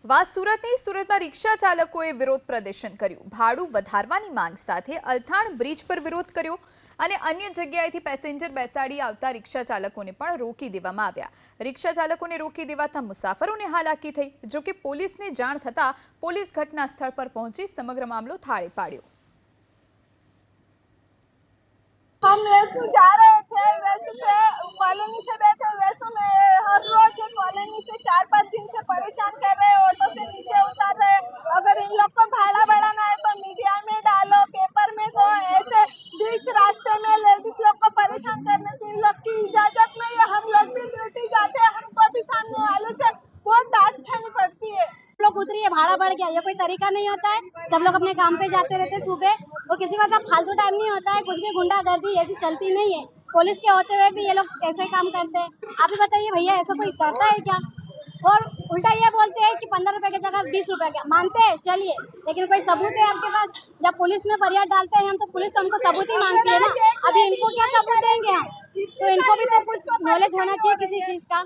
વાત સુરતની સુરતમાં રિક્ષા ચાલકોએ વિરોધ પ્રદર્શન કર્યું। ભાડું વધારવાની માંગ સાથે અલથાણ બ્રિજ પર વિરોધ કર્યો અને અન્ય જગ્યાએથી પેસેન્જર બેસાડી આવતા રિક્ષા ચાલકોને પણ રોકી દેવામાં આવ્યા। રિક્ષા ચાલકોને રોકી દેવાતા મુસાફરોને હાલાકી થઈ। જો કે પોલીસને જાણ થતાં પોલીસ ઘટના સ્થળ પર પહોંચી સમગ્ર મામલો થાળે પાડ્યો। हम वैसे जा रहे थे, वैसे से कॉलोनी से बैठे, वैसे में हर रोज कॉलोनी से 4-5 दिन से परेशान कर रहे हैं, ऑटो से नीचे उतार रहे हैं। अगर इन लोग को भाड़ा बढ़ाना है तो मीडिया में डालो, पेपर में दो। ऐसे बीच रास्ते में लेडीज लोग को परेशान करने की इन लोग की इजाजत नहीं है। हम लोग भी ड्यूटी जाते हैं, हमको भी सामने वाले से बहुत डांट खानी पड़ती है। लोग उतरिए, भाड़ा बढ़ गया, ये कोई तरीका नहीं होता है। सब लोग अपने काम पे जाते रहते सुबह, और किसी का फालतू टाइम नहीं होता है। कुछ भी गुंडागर्दी ऐसी चलती नहीं है। पुलिस के होते हुए भी ये लोग ऐसे काम करते हैं। आप ही बताइए भैया, ऐसा कोई करता है क्या? और उल्टा ये बोलते हैं कि 15 रुपए की जगह 20 रुपए का मानते हैं, चलिए, लेकिन कोई सबूत है आपके पास? जब पुलिस में फरियाद डालते हैं हम, तो पुलिस तो हमको सबूत ही मांगती है ना। अभी इनको क्या सबूत देंगे हम? तो इनको भी तो कुछ नॉलेज होना चाहिए किसी चीज का।